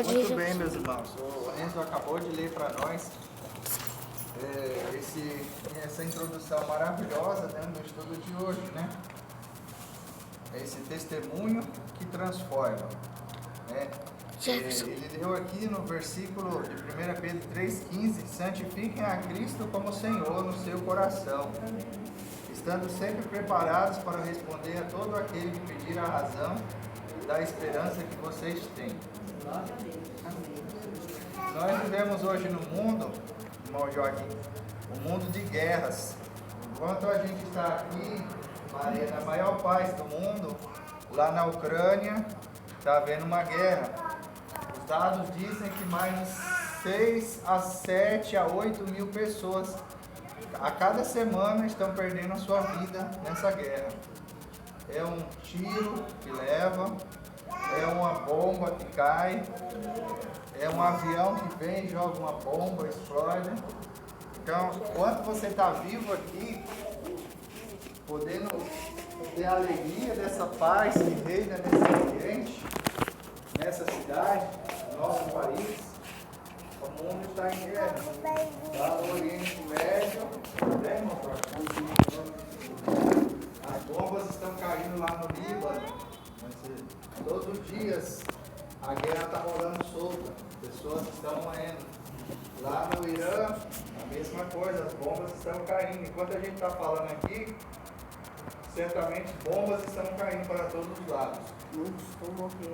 Muito bem, meus irmãos. O Enzo acabou de ler para nós essa introdução maravilhosa, né, do estudo de hoje, né? Esse testemunho que transforma, né? Ele leu aqui no versículo de 1 Pedro 3,15: santifiquem a Cristo como Senhor no seu coração, estando sempre preparados para responder a todo aquele que pedir a razão da esperança que vocês têm. Nós vivemos hoje no mundo, irmão Joaquim, um mundo de guerras. Enquanto a gente está aqui, Maria, na maior paz do mundo, lá na Ucrânia está havendo uma guerra. Os dados dizem que mais 6 a 7 a 8 mil pessoas a cada semana estão perdendo a sua vida nessa guerra. É um tiro que leva, é uma bomba que cai, é um avião que vem, joga uma bomba, explode. Então, enquanto você está vivo aqui, podendo ter a alegria dessa paz que reina nesse ambiente, nessa cidade, no nosso país, o mundo está em guerra. Lá no Oriente Médio, né, irmão? As bombas estão caindo lá no Líbano. Todos os dias a guerra está rolando solta, pessoas estão morrendo. Lá no Irã, a mesma coisa, as bombas estão caindo. Enquanto a gente está falando aqui, certamente bombas estão caindo para todos os lados.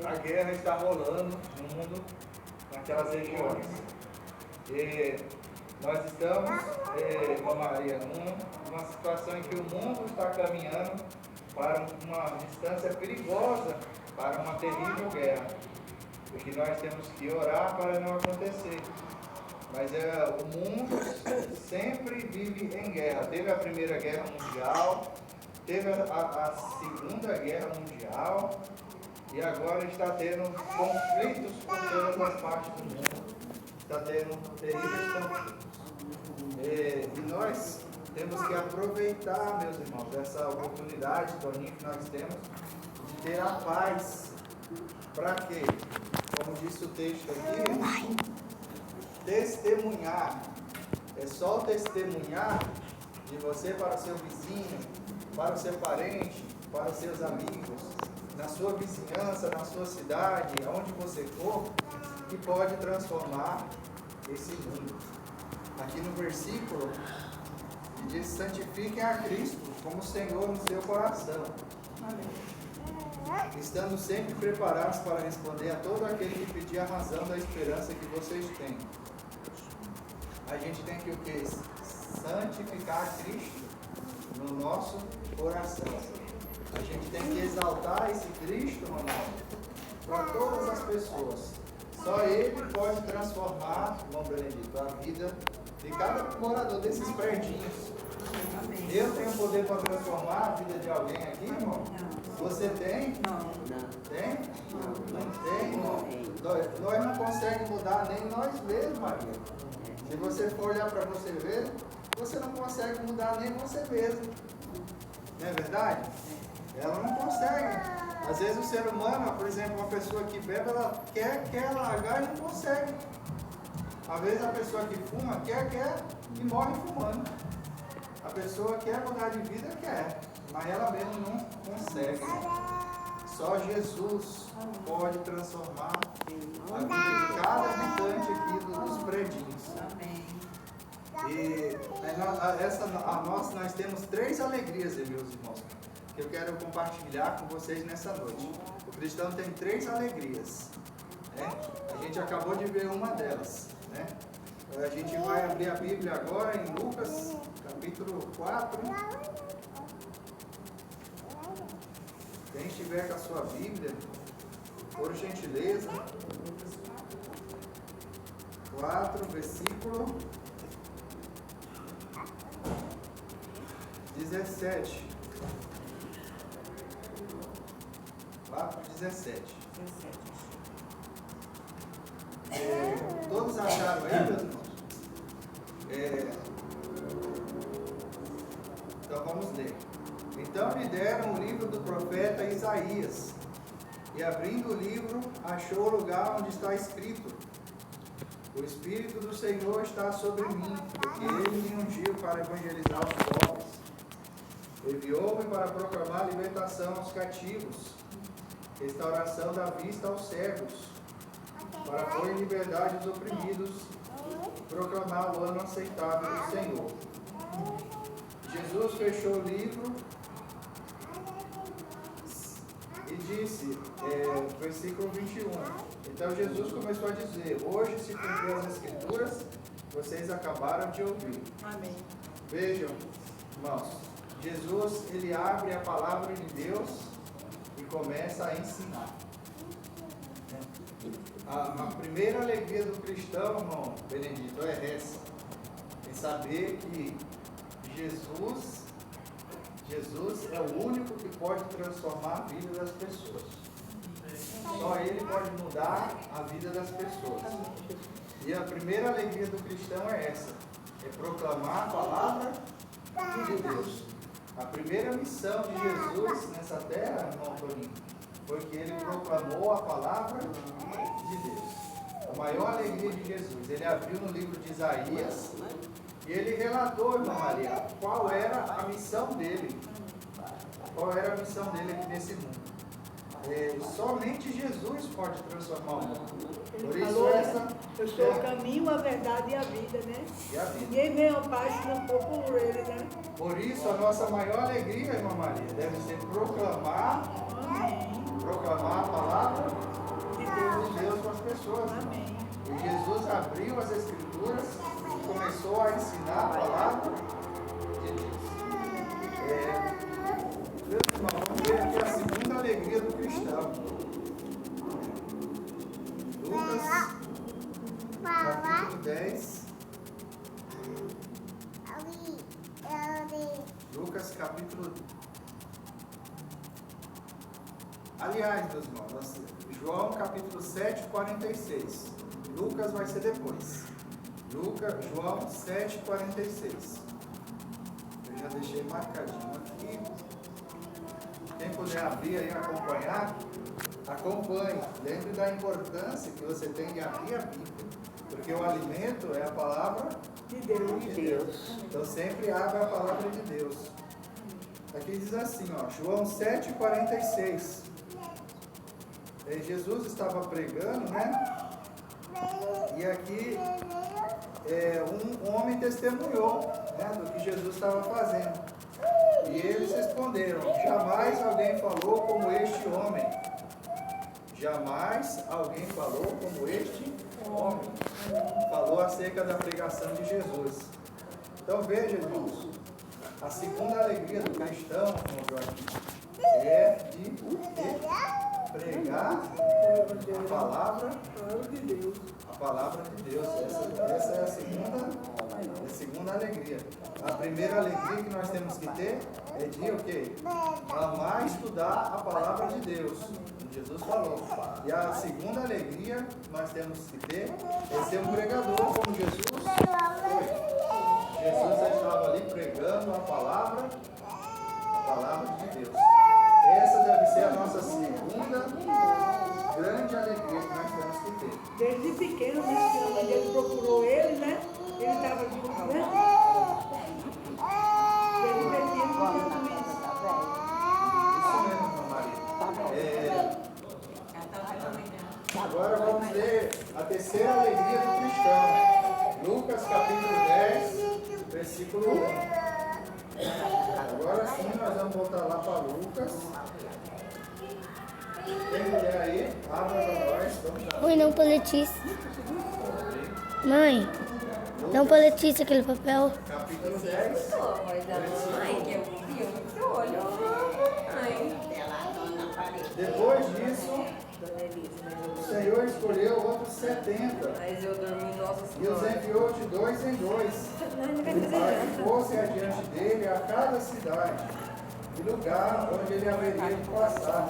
A guerra está rolando no mundo, naquelas regiões. E nós estamos, com a Maria, numa situação em que o mundo está caminhando para uma distância perigosa, para uma terrível guerra. E que nós temos que orar para não acontecer. Mas o mundo sempre vive em guerra. Teve a Primeira Guerra Mundial, teve a Segunda Guerra Mundial, e agora está tendo conflitos por todas as partes do mundo. Está tendo terríveis conflitos. E nós temos que aproveitar, meus irmãos, essa oportunidade, Toninho, que nós temos de ter a paz. Para quê? Como disse o texto aqui, testemunhar. É só testemunhar de você para o seu vizinho, para o seu parente, para os seus amigos, na sua vizinhança, na sua cidade, aonde você for, que pode transformar esse mundo. Aqui no versículo diz: santifiquem a Cristo como Senhor no seu coração, estando sempre preparados para responder a todo aquele que pedir a razão da esperança que vocês têm. A gente tem que o quê? Santificar Cristo no nosso coração. A gente tem que exaltar esse Cristo, Ronaldo, para todas as pessoas. Só Ele pode transformar, irmão Benedito, a vida de cada morador desses predinhos. Eu tenho poder para transformar a vida de alguém aqui, irmão? Você tem? Não. Tem? Não tem, irmão? Nós não conseguimos mudar nem nós mesmos, Maria. Se você for olhar para você ver, você não consegue mudar nem você mesmo. Não é verdade? Ela não consegue. Às vezes o ser humano, por exemplo, uma pessoa que bebe, ela quer largar e não consegue. Às vezes a pessoa que fuma quer e morre fumando. A pessoa quer mudar de vida, quer, mas ela mesmo não consegue. Só Jesus pode transformar a vida de cada habitante aqui dos predinhos. E nós temos 3 alegrias, meus irmãos, que eu quero compartilhar com vocês nessa noite. O cristão tem 3 alegrias, né? A gente acabou de ver uma delas, né? A gente vai abrir a Bíblia agora em Lucas, capítulo 4. Quem estiver com a sua Bíblia, por gentileza, 4, versículo 17. 4:17. Todos acharam aí, meus irmãos? Então vamos ler. Então lhe deram o livro do profeta Isaías. E abrindo o livro, achou o lugar onde está escrito: o Espírito do Senhor está sobre mim, porque Ele me ungiu para evangelizar os pobres. Enviou-me para proclamar libertação aos cativos, restauração da vista aos cegos, para pôr em liberdade os oprimidos, proclamar o ano aceitável do Senhor. Jesus fechou o livro e disse, versículo 21, então Jesus começou a dizer: hoje se cumpriu as Escrituras, vocês acabaram de ouvir. Amém. Vejam, irmãos, Jesus, ele abre a palavra de Deus e começa a ensinar. A primeira alegria do cristão, irmão Benedito, é essa: em saber que Jesus é o único que pode transformar a vida das pessoas. Só Ele pode mudar a vida das pessoas. E a primeira alegria do cristão é essa: é proclamar a palavra de Deus. A primeira missão de Jesus nessa terra, irmão Toninho, foi que Ele proclamou a palavra de Deus. A maior alegria de Jesus: Ele abriu no livro de Isaías e Ele relatou, irmã Maria, qual era a missão dele. Qual era a missão dele aqui nesse mundo. Somente Jesus pode transformar o mundo. Por isso eu sou o caminho, a verdade e a vida, né? E a vida. Ninguém vem ao Pai se não for por Ele, né? Por isso a nossa maior alegria, irmã Maria, deve ser proclamar a palavra de Deus para as pessoas. Amém. E Jesus abriu as Escrituras e começou a ensinar a palavra de Deus. Meus irmãos, vamos ver aqui a segunda alegria do cristão. Lucas, capítulo 10. Lucas, capítulo... Aliás, meus irmãos, João, capítulo 7, 46. Lucas vai ser depois. João 7, 46. Eu já deixei marcadinho aqui. Quem puder abrir aí e acompanhar, acompanhe. Lembre da importância que você tem de abrir a Bíblia, porque o alimento é a palavra de Deus. Então sempre abra a palavra de Deus. Aqui diz assim, ó, João 7, 46. Jesus estava pregando, né? E aqui um homem testemunhou, né, do que Jesus estava fazendo. E eles responderam: jamais alguém falou como este homem. Jamais alguém falou como este homem. Falou acerca da pregação de Jesus. Então veja, irmãos, a segunda alegria do cristão, irmão Joaquim, é de pregar a palavra de Deus. A palavra de Deus. Essa é a segunda alegria. A primeira alegria que nós temos que ter é de o quê? Amar e estudar a palavra de Deus. Jesus falou. E a segunda alegria que nós temos que ter é ser um pregador como Jesus foi. Jesus já estava ali pregando a palavra de Deus. Essa deve ser a nossa segunda grande alegria que nós temos que ter. Desde pequeno, né? Quando ele procurou ele, né? Ele estava junto, né? Desde pequeno, também. Isso mesmo, irmã Maria. Agora vamos ver a terceira alegria do cristão. Lucas capítulo 10, versículo 1. Agora sim nós vamos voltar lá para Lucas. Quem puder aí, abra para nós. Vamos lá. Oi, não para Letícia. Mãe, não para Letícia aquele papel. Capítulo 10. Mãe, que eu vi, eu olho. Depois disso, o Senhor escolheu outros 70 Mas eu dormi, nossa e os senhora. enviou de dois em dois, para que fossem adiante dele a cada cidade e lugar onde ele haveria de passar.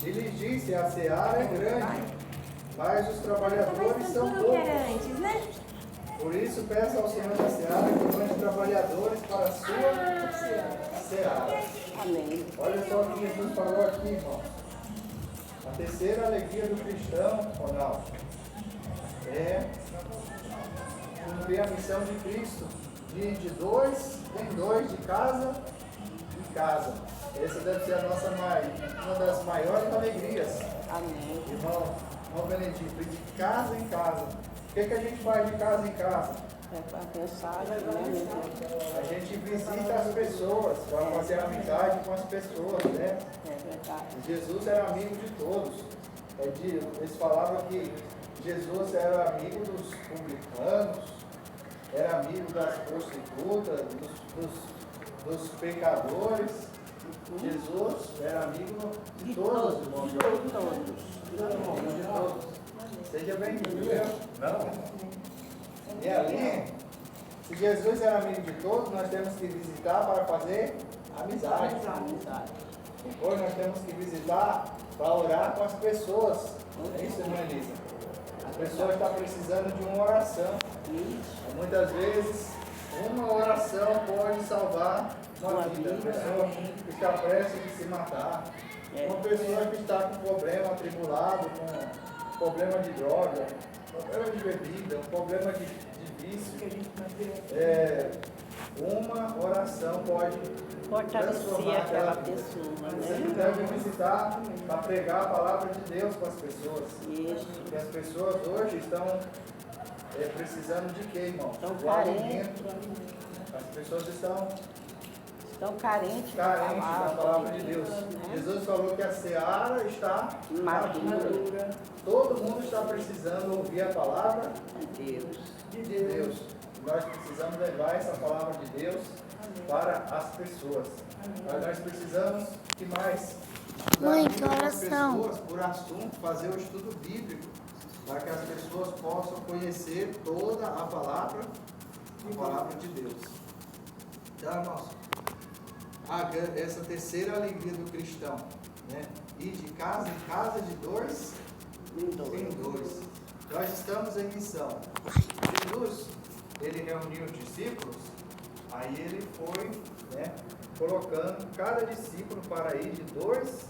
E lhes disse: a seara é grande, mas os trabalhadores são poucos. Por isso peça ao Senhor da seara que mande trabalhadores para a sua seara. Amém. Olha só o que Jesus falou aqui, irmão. A terceira alegria do cristão, Ronaldo, é cumprir a missão de Cristo, de ir de dois em dois, de casa em casa. Essa deve ser uma das maiores alegrias. Amém. Irmão Benedito, ir de casa em casa. O que a gente faz de casa em casa? É para pensar, né? A gente visita as pessoas, para fazer amizade com as pessoas, né? É verdade. Jesus era amigo de todos. Eles falavam que Jesus era amigo dos publicanos, era amigo das prostitutas, dos pecadores. Jesus era amigo de todos, irmãos. De todos. Seja bem-vindo. Não? E ali, se Jesus era amigo de todos, nós temos que visitar para fazer amizade. Depois nós temos que visitar para orar com as pessoas. É isso, irmã Elisa? A pessoa está precisando de uma oração. Muitas vezes, uma oração pode salvar uma vida. Uma pessoa que está prestes a se matar. Uma pessoa que está com problema atribulado, com problema de droga, problema de bebida, um problema de vício. Uma oração pode Fortalecer aquela pessoa, Você né? deve visitar para pregar a palavra de Deus para as pessoas. Isso. Porque as pessoas hoje estão precisando de quê, irmão? Estão Do carentes. alimento. As pessoas estão Carentes da palavra de Deus. né? Jesus falou que a seara está madura. Todo mundo está precisando ouvir a palavra Deus. de Deus. Nós precisamos levar essa palavra de Deus para as pessoas. Mas nós precisamos que mais? Mãe, Estudar que com as oração. pessoas por assunto, fazer o estudo bíblico, para que as pessoas possam conhecer toda a palavra de Deus. Então, irmãos, essa terceira alegria do cristão, né? Ir de casa em casa, de dois em dois. Nós estamos em missão. Jesus, ele reuniu os discípulos, aí ele foi, né, colocando cada discípulo para ir de dois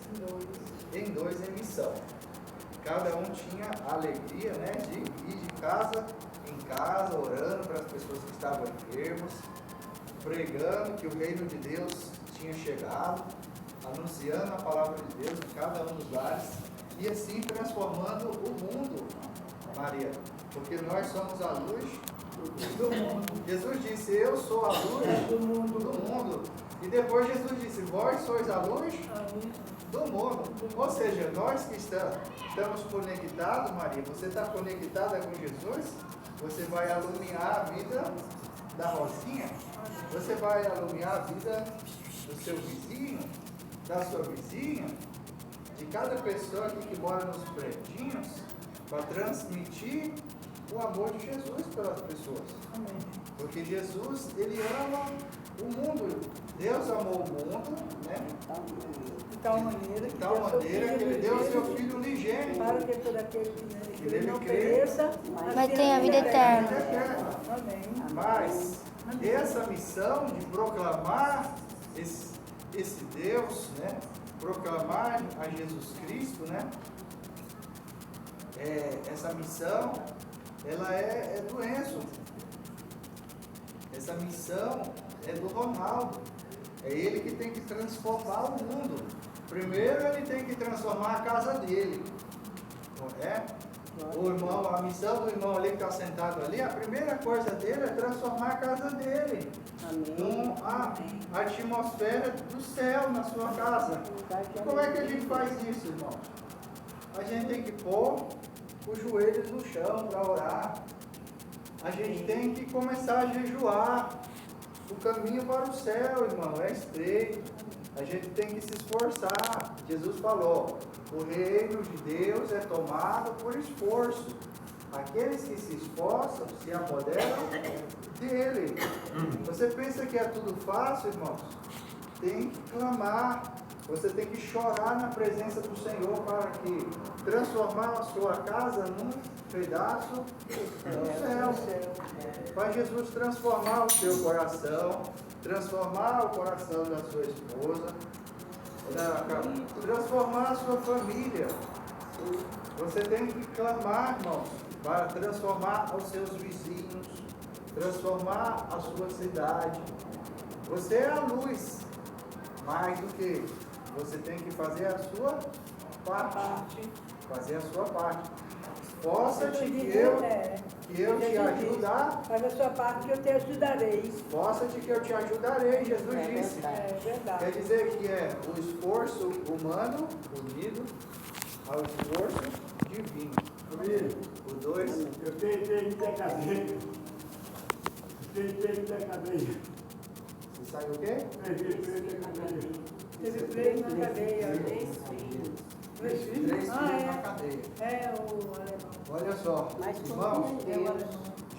em dois em missão. Cada um tinha a alegria, né, de ir de casa em casa, orando para as pessoas que estavam enfermas, pregando que o reino de Deus tinha chegado, anunciando a palavra de Deus em cada um dos lares e assim transformando o mundo, Maria, porque nós somos a luz do mundo. Jesus disse: eu sou a luz do mundo. E depois Jesus disse: vós sois a luz do mundo. Ou seja, nós que estamos conectados, Maria, você está conectada com Jesus, você vai alumiar a vida da Rosinha, você vai alumiar a vida do seu vizinho, da sua vizinha, de cada pessoa aqui que mora nos predinhos, para transmitir o amor de Jesus pelas pessoas. Porque Jesus, ele ama o mundo. Deus amou o mundo, né? De tal maneira que ele deu o seu Filho unigênito, para que todo aquele que nele não crê, pereça, Vai ter a vida eterna. Amém. Mas essa missão de proclamar esse Deus, né? Proclamar a Jesus Cristo, né? Essa missão, ela é do Enzo. Essa missão é do Ronaldo. É ele que tem que transformar o mundo. Primeiro ele tem que transformar a casa dele. Não é? O irmão, a missão do irmão ali que está sentado ali, a primeira coisa dele é transformar a casa dele. Com a atmosfera do céu na sua casa. E como é que a gente faz isso, irmão? A gente tem que pôr os joelhos no chão para orar. A gente tem que começar a jejuar. O caminho para o céu, irmão, é estreito. A gente tem que se esforçar. Jesus falou: o reino de Deus é tomado por esforço. Aqueles que se esforçam se apoderam dele. Você pensa que é tudo fácil, irmãos? Tem que clamar. Você tem que chorar na presença do Senhor para que transformar a sua casa num pedaço do céu. Para Jesus transformar o seu coração, transformar o coração da sua esposa, transformar a sua família. Você tem que clamar, irmãos, para transformar os seus vizinhos, transformar a sua cidade. Você é a luz. Mais do que você tem que fazer a sua parte. Fazer a sua parte. Esforça-te que eu te ajudar. Faz a sua parte que eu te ajudarei. Esforça-te que eu te ajudarei, Jesus disse. É verdade. Quer dizer que é o esforço humano unido ao esforço divino. O dois. Eu tentei ir da cadeia. Você sabe o quê? Teve três na cadeia. Três filhos na cadeia. É o alemão. Olha só, irmãos, É o alemão.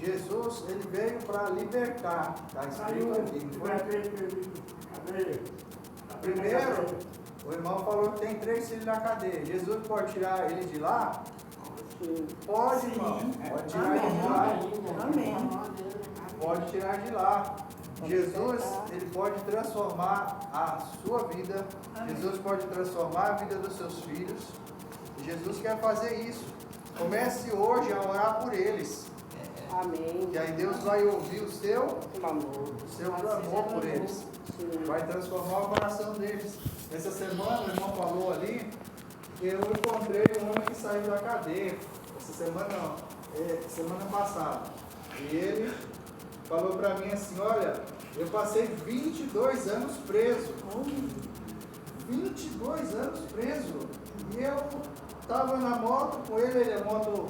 Jesus ele veio para libertar. Está escrito aqui. Não foi? Primeiro, o irmão falou que tem 3 filhos na cadeia. Jesus pode tirar ele de lá? Pode, irmão. Pode tirar ele de lá. Amém. Pode tirar de lá. Jesus, ele pode transformar a sua vida. Jesus pode transformar a vida dos seus filhos. E Jesus quer fazer isso. Comece hoje a orar por eles. Amém. E aí Deus vai ouvir o seu Clamor. clamor por eles. Vai transformar o coração deles. Essa semana o irmão falou ali que eu encontrei um homem que saiu da cadeia. Essa semana não, semana passada. E ele falou para mim assim, olha, eu passei 22 anos preso. 22 anos preso. E eu estava na moto com ele é moto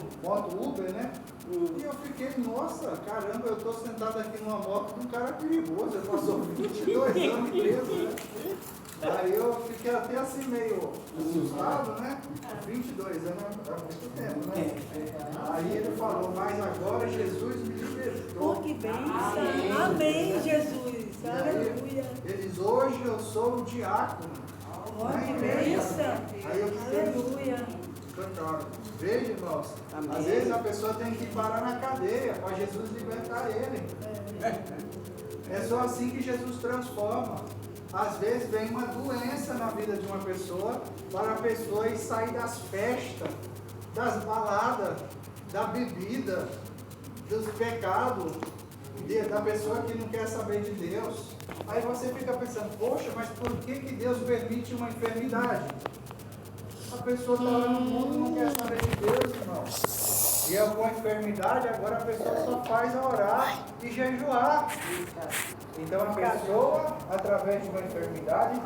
Uber, né? E eu fiquei, nossa, caramba, eu estou sentado aqui numa moto com um cara perigoso. Ele passou 22 anos preso, né? Aí eu fiquei até assim meio assustado, né? 22 anos é muito tempo, né? Aí ele falou, mas agora Jesus me libertou. Que bênção. Amém, Jesus. E Aleluia. aí, eles, hoje eu sou o diácono. Oh, que bênção. Aí eu fiquei Aleluia. encantado. Veja, irmãos, às vezes a pessoa tem que parar na cadeia para Jesus libertar ele. É só assim que Jesus transforma. Às vezes vem uma doença na vida de uma pessoa para a pessoa ir sair das festas, das baladas, da bebida, dos pecados, da pessoa que não quer saber de Deus. Aí você fica pensando, poxa, mas por que Deus permite uma enfermidade? A pessoa está lá no mundo e não quer saber de Deus, irmão. E é uma enfermidade, agora a pessoa só faz a orar e jejuar. Então a pessoa, através de uma enfermidade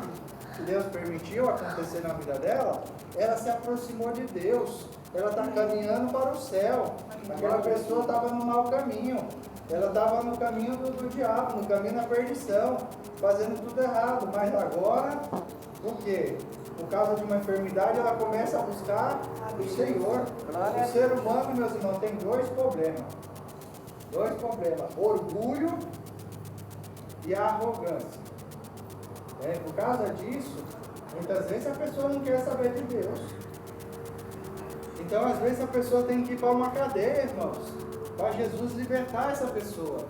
que Deus permitiu acontecer na vida dela, ela se aproximou de Deus. Ela está caminhando para o céu. Aquela pessoa estava no mau caminho. Ela estava no caminho do diabo, no caminho da perdição, fazendo tudo errado. Mas agora, o quê? Por causa de uma enfermidade, ela começa a buscar o Senhor. O ser humano, meus irmãos, tem 2 problemas. 2 problemas. Orgulho e a arrogância. Por causa disso, muitas vezes a pessoa não quer saber de Deus. Então, às vezes, a pessoa tem que ir para uma cadeia, irmãos, para Jesus libertar essa pessoa.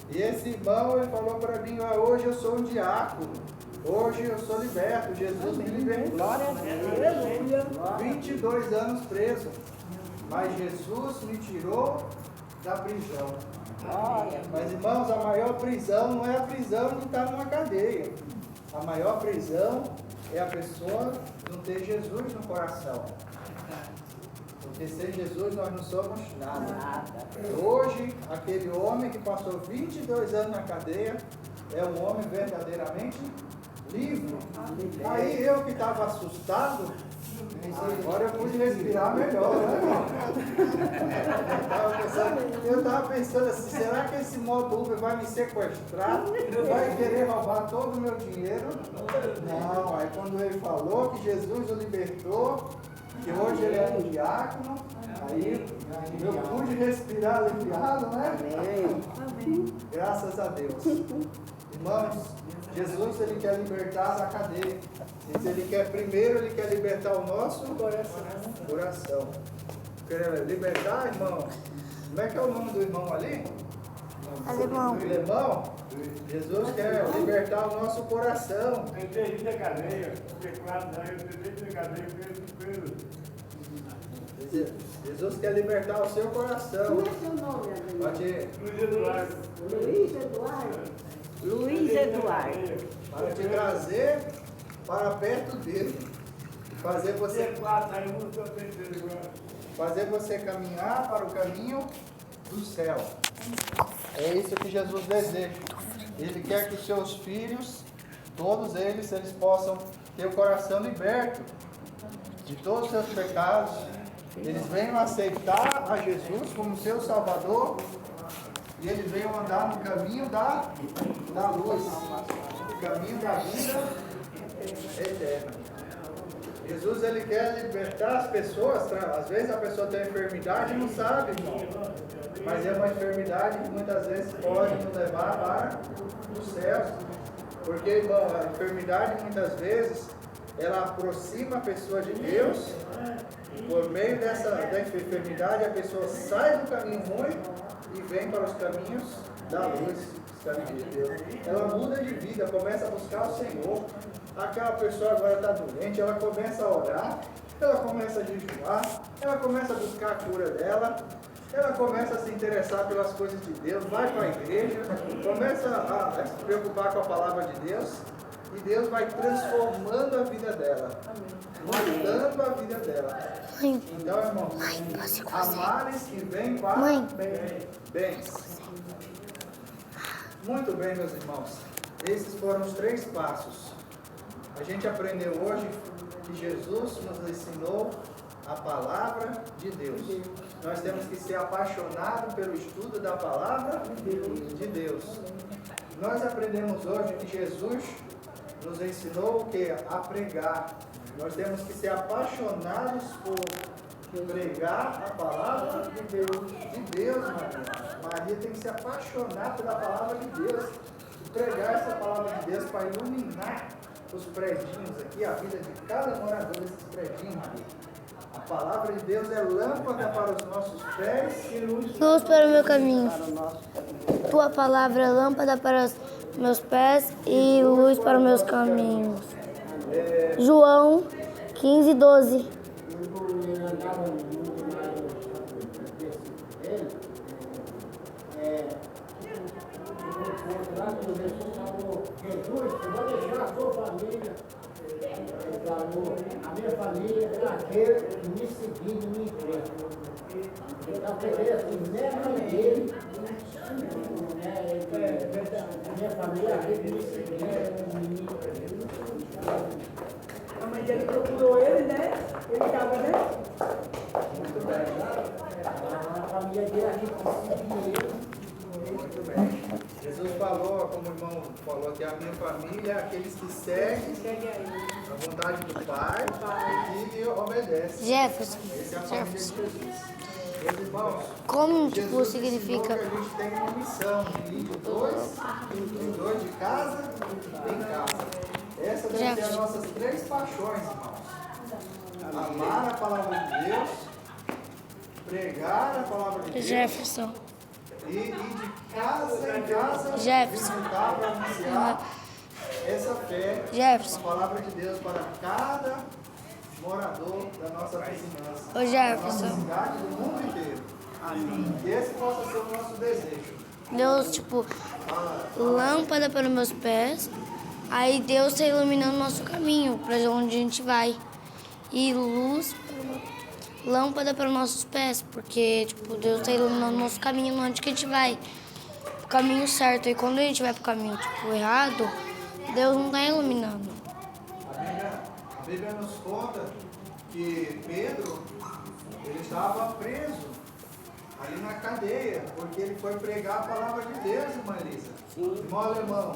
E esse irmão, ele falou para mim, hoje eu sou um diácono, hoje eu sou liberto, Jesus me libertou. Glória a Deus. 22 anos preso, mas Jesus me tirou da prisão. Mas, irmãos, a maior prisão não é a prisão de estar numa cadeia. A maior prisão é a pessoa não ter Jesus no coração. Porque sem Jesus nós não somos nada. Hoje, aquele homem que passou 22 anos na cadeia é um homem verdadeiramente livre. Aí eu que estava assustado, agora eu pude respirar melhor, né, irmão? Eu estava pensando assim, será que esse moto Uber vai me sequestrar? Vai querer roubar todo o meu dinheiro? Não, aí quando ele falou que Jesus o libertou, que hoje ele é um diácono, aí eu pude respirar aliviado, né? Amém. Graças a Deus. Irmãos, Jesus ele quer libertar da cadeia. Ele quer primeiro, ele quer libertar o nosso coração. Quer libertar, irmão? Como é que é o nome do irmão ali? Alemão. Alemão? Jesus quer libertar o nosso coração. Tentei ir da cadeia, porque 4 anos eu tentei ir da cadeia, preso. Jesus quer libertar o seu coração. Como é seu nome, Adriano? Pode Luiz Eduardo. Luiz Eduardo. Luiz Eduardo. para te trazer para perto dele. Fazer você caminhar para o caminho do céu. É isso que Jesus deseja. Ele quer que os seus filhos, todos eles possam ter o coração liberto de todos os seus pecados. Eles venham aceitar a Jesus como seu Salvador e eles venham andar no caminho da luz, o caminho da vida eterna. Jesus, ele quer libertar as pessoas. Às vezes a pessoa tem enfermidade e não sabe, irmão. Mas é uma enfermidade que muitas vezes pode nos levar para os céus. Porque, irmão, a enfermidade muitas vezes ela aproxima a pessoa de Deus. Por meio dessa enfermidade a pessoa sai do caminho ruim e vem para os caminhos da luz, os caminhos de Deus. Ela muda de vida, começa a buscar o Senhor. Aquela pessoa agora está doente, ela começa a orar, ela começa a jejuar, ela começa a buscar a cura dela, ela começa a se interessar pelas coisas de Deus, vai para a igreja, começa a se preocupar com a palavra de Deus, e Deus vai transformando a vida dela, mudando a vida dela. Então, irmão, há males que vêm para bens. Muito bem, meus irmãos. Esses foram os 3 passos. A gente aprendeu hoje que Jesus nos ensinou a palavra de Deus. Nós temos que ser apaixonados pelo estudo da palavra de Deus. Nós aprendemos hoje que Jesus nos ensinou o que? A pregar. Nós temos que ser apaixonados por pregar a palavra de Deus, Maria. Maria tem que se apaixonar pela palavra de Deus. E pregar essa palavra de Deus para iluminar os predinhos aqui, a vida de cada morador desses predinhos, Maria. A palavra de Deus é lâmpada para os nossos pés e luz para o meu caminho. Tua palavra é lâmpada para os meus pés e luz para os meus caminhos. João 15:12. Jesus, eu vou deixar a sua família. A minha família é aquele que me seguiu e me empresta. Então, assim, lembra dele. A minha família é aquele que me seguiu e me empresta. A mãe dele procurou ele, né? Ele estava, né? muito bem. A família dele é aquele que seguiu ele. Muito bem. Jesus falou, como o irmão falou, que a minha família é aqueles que seguem a vontade do Pai e obedecem. Jefferson. Essa é a família de Jesus. Meus irmãos, Como Jesus significa? ensinou que a gente tem uma missão de ir de dois de casa em casa. Essa deve ser as nossas 3 paixões, irmãos. Amar a palavra de Deus, pregar a palavra de Deus. Jefferson. E de casa em casa Jefferson. visitar para anunciar essa fé, Jefferson. a palavra de Deus para cada morador da nossa vizinhança, Ô, Jefferson. da nossa cidade, do mundo inteiro. Amém. Que esse possa ser o nosso desejo. Deus, tipo, lâmpada para os meus pés. Aí Deus está iluminando o nosso caminho para onde a gente vai. E luz, lâmpada para os nossos pés, porque tipo, Deus está iluminando o nosso caminho onde que a gente vai. O caminho certo. E quando a gente vai para o caminho tipo, errado, Deus não está iluminando. A Bíblia nos conta que Pedro, ele estava preso ali na cadeia, porque ele foi pregar a palavra de Deus, irmã Elisa. Irmão alemão,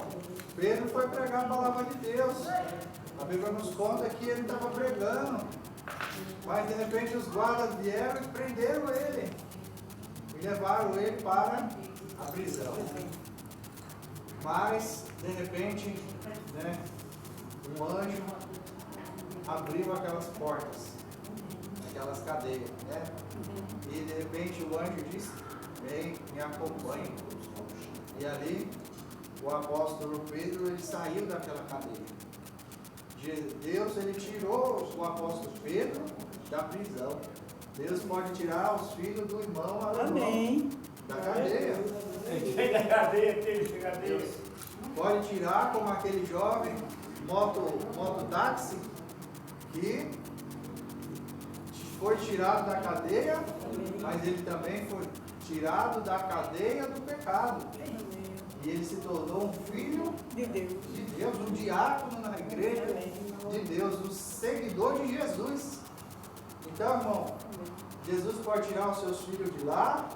Pedro foi pregar a palavra de Deus. A Bíblia nos conta que ele estava pregando, mas de repente os guardas vieram e prenderam ele e levaram ele para a prisão. Mas de repente, né, um anjo abriu aquelas portas, aquelas cadeias, né? E de repente o anjo disse: vem, me acompanhe. E ali o apóstolo Pedro, ele saiu daquela cadeia. Deus, ele tirou o apóstolo Pedro da prisão. Deus pode tirar os filhos do irmão Abraão Amém. da cadeia. Chega a cadeia, chega a cadeia. Pode tirar como aquele jovem mototáxi que foi tirado da cadeia, mas ele também foi tirado da cadeia do pecado. E ele se tornou um filho De Deus. de Deus, um diácono na igreja de Deus, um seguidor de Jesus. Então, irmão, Jesus pode tirar os seus filhos de lá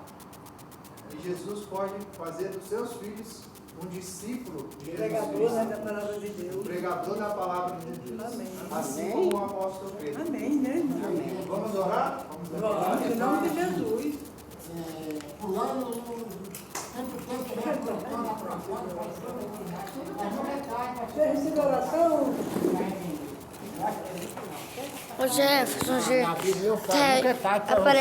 e Jesus pode fazer dos seus filhos um discípulo de Jesus Pregador, Cristo, né, da palavra de um Deus. pregador da palavra de Deus. Amém. Assim como o apóstolo Pedro. Amém, né, irmão? Vamos orar? Vamos, em nome de Jesus. Pulando tanto tempo Você recebeu oração? Ô Jefferson, Na Bíblia eu falo, nunca tá, então. aparece.